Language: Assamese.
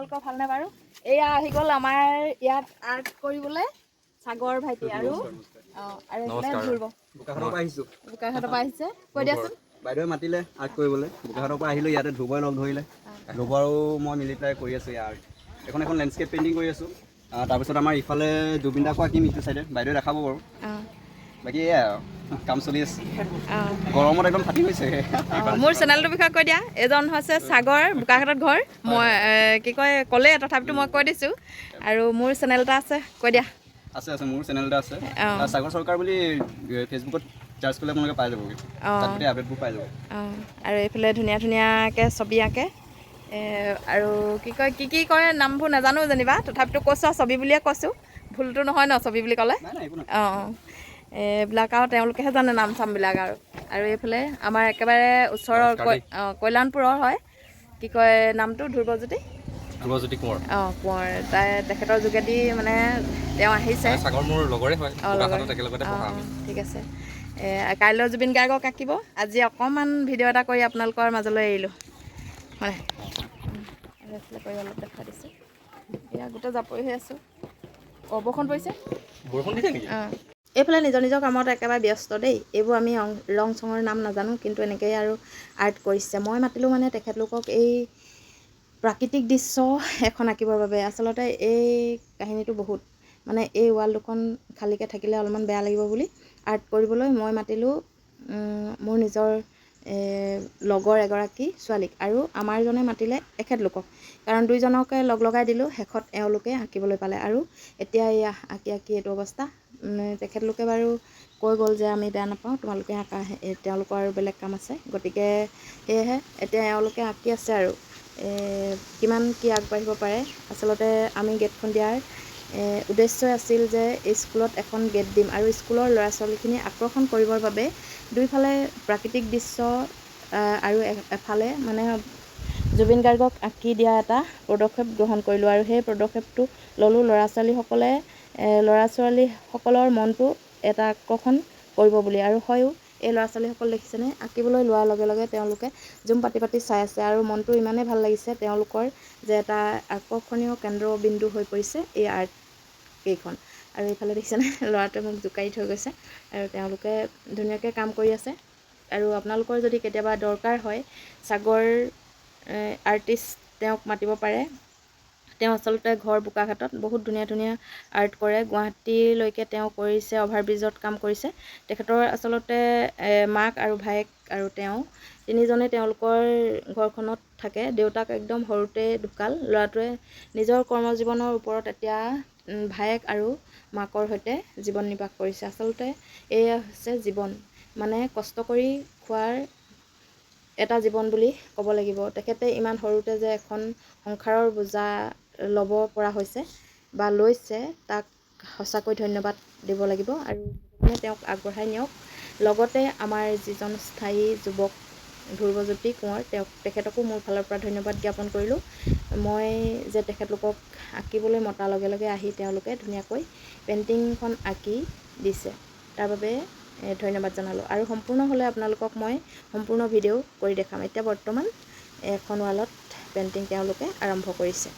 আপোনালোকৰ ভালনে বাৰু? এয়া আহি গ'ল আমাৰ ইয়াত আৰ্ট কৰিবলৈ সাগৰ ভাইটি আৰু আৰু এইফালে ধ্ৰুৱ বোকাখাটৰ পৰা আহিছোঁ। বোকাখাটৰ পৰা আহিছে। কৈ দিয়াচোন। বাইদেৱে মাতিলে আৰ্ট কৰিবলৈ। বোকাখাটৰ পৰা আহিলোঁ, ইয়াতে ধ্ৰুৱই লগ ধৰিলে। ধ্ৰুৱ আৰু মই মিলি পেলাই কৰি আছোঁ ইয়াৰ আৰ্ট। এখন লেণ্ডস্কেপ পেইণ্টিং কৰি আছোঁ। তাৰপিছত আমাৰ ইফালে জুবিন দাকো আঁকিম ইটো চাইডে, বাইদেৱে দেখাব বাৰু। বাকী এয়াই আৰু কাম চলি আছে। গৰমত একদম ফাটি গৈছে। মোৰ চেনেলটোৰ বিষয়ে কৈ দিয়া। এজন হৈছে সাগৰ, বোকাখাটত ঘৰ। মই কি কয় ক'লে, তথাপিতো মই কৈ দিছোঁ। আৰু মোৰ চেনেল এটা আছে, কৈ দিয়া। আছে মোৰ চেনেল এটা আছে, সাগৰ চৰকাৰ বুলি ফেচবুকত চাৰ্চ কৰিলে আপোনালোকে পাই যাবগৈ। তাত গোটেই আপডেটবোৰ পাই যাব। আৰু এইফালে ধুনীয়া ধুনীয়াকৈ ছবি আঁকে। আৰু কি কয় কি কৰে নামবোৰ নাজানো যেনিবা, তথাপিতো কৈছোঁ আৰু ছবি বুলিয়ে কৈছোঁ। ভুলটো নহয় ন ছবি বুলি ক'লে? এইবিলাক আৰু তেওঁলোকেহে জানে নাম চামবিলাক আৰু এইফালে আমাৰ একেবাৰে ওচৰৰ কল্যাণপুৰৰ হয়, কি কয় নামটো ধ্ৰুৱজ্যোতি কোঁৱৰ। কোঁৱৰ তেখেতৰ যোগেদি মানে তেওঁ আহিছে। সাগৰ মোৰ লগৰে হয়, বোকাখাটত একেলগতে পঢ়া আমি। ঠিক আছে। কাইলৈ জুবিন গাৰ্গক আঁকিব। আজি অকণমান ভিডিঅ' এটা কৰি আপোনালোকৰ মাজলৈ এৰিলোঁ হয়। এইফালে কৰি অলপ দেখাই দিছোঁ। এয়া গোটেই জাপৰি হৈ আছোঁ। বৰষুণ পৰিছে। বৰষুণ দিছে নেকি? এইফালে নিজৰ নিজৰ কামত একেবাৰে ব্যস্ত দেই। এইবোৰ আমি ৰং চঙৰ নাম নাজানো, কিন্তু এনেকৈয়ে আৰু আৰ্ট কৰিছে। মই মাতিলোঁ মানে তেখেতলোকক এই প্ৰাকৃতিক দৃশ্য এখন আঁকিবৰ বাবে। আচলতে এই কাহিনীটো বহুত মানে এই ৱাল দুখন খালীকৈ থাকিলে অলপমান বেয়া লাগিব বুলি আৰ্ট কৰিবলৈ মই মাতিলোঁ মোৰ নিজৰ লগৰ এগৰাকী ছোৱালীক, আৰু আমাৰজনে মাতিলে এখেতলোকক। কাৰণ দুইজনকে লগ লগাই দিলোঁ, শেষত এওঁলোকে আঁকিবলৈ পালে। আৰু এতিয়া এয়া আঁকি এইটো অৱস্থা। তেখেতলোকে বাৰু কৈ গ'ল যে আমি বেয়া নাপাওঁ, তোমালোকে আঁকা। তেওঁলোকৰ আৰু বেলেগ কাম আছে, গতিকে সেয়েহে এতিয়া এওঁলোকে আঁকি আছে। আৰু কিমান কি আগবাঢ়িব পাৰে। আচলতে আমি গেটখন দিয়াৰ উদ্দেশ্যই আছিল যে স্কুলত এখন গেট দিম, আৰু স্কুলৰ ল'ৰা ছোৱালীখিনি আকৰ্ষণ কৰিবৰ বাবে দুইফালে প্ৰাকৃতিক দৃশ্য আৰু এফালে মানে জুবিন গাৰ্গক আঁকি দিয়া এটা পদক্ষেপ গ্ৰহণ কৰিলোঁ। আৰু সেই পদক্ষেপটো ল'লোঁ ল'ৰা ছোৱালীসকলৰ মনটো এটা আকৰ্ষণ কৰিব বুলি। আৰু হয়ো এই ল'ৰা ছোৱালীসকল দেখিছেনে, আঁকিবলৈ লোৱাৰ লগে লগে তেওঁলোকে জুম পাতি পাতি চাই আছে, আৰু মনটো ইমানেই ভাল লাগিছে তেওঁলোকৰ যে এটা আকৰ্ষণীয় কেন্দ্ৰবিন্দু হৈ পৰিছে এই আৰ্ট কেইখন। আৰু এইফালে দেখিছেনে, ল'ৰাটোৱে মোক জোকাৰি থৈ গৈছে, আৰু তেওঁলোকে ধুনীয়াকৈ কাম কৰি আছে। আৰু আপোনালোকৰ যদি কেতিয়াবা দৰকাৰ হয় সাগৰ আৰ্টিষ্ট, তেওঁক মাতিব পাৰে। তেওঁ আচলতে ঘৰ বোকাখাটত, বহুত ধুনীয়া ধুনীয়া আৰ্ট কৰে। গুৱাহাটীলৈকে তেওঁ কৰিছে, অভাৰব্ৰিজত কাম কৰিছে। তেখেতৰ আচলতে মাক আৰু ভায়েক আৰু তেওঁ তিনিজনে তেওঁলোকৰ ঘৰখনত থাকে। দেউতাক একদম সৰুতে ঢুকাল। ল'ৰাটোৱে নিজৰ কৰ্মজীৱনৰ ওপৰত এতিয়া ভায়েক আৰু মাকৰ সৈতে জীৱন নিৰ্বাহ কৰিছে। আচলতে এয়া হৈছে জীৱন, মানে কষ্ট কৰি খোৱাৰ এটা জীৱন বুলি ক'ব লাগিব। তেখেতে ইমান সৰুতে যে এখন সংসাৰৰ বোজা ল'ব পৰা হৈছে বা লৈছে, তাক সঁচাকৈ ধন্যবাদ দিব লাগিব। আৰু তেওঁক আগবঢ়াই নিয়ক। লগতে আমাৰ যিজন স্থায়ী যুৱক ধ্ৰুৱজ্যোতি কোঁৱৰ, তেখেতকো মোৰ ফালৰ পৰা ধন্যবাদ জ্ঞাপন কৰিলোঁ। মই যে তেখেতলোকক আঁকিবলৈ মতাৰ লগে লগে আহি তেওঁলোকে ধুনীয়াকৈ পেইণ্টিংখন আঁকি দিছে, তাৰ বাবে ধন্যবাদ জনালোঁ। আৰু সম্পূৰ্ণ হ'লে আপোনালোকক মই সম্পূৰ্ণ ভিডিঅ' কৰি দেখাম। এতিয়া বৰ্তমান এখন ৱালত পেইণ্টিং তেওঁলোকে আৰম্ভ কৰিছে।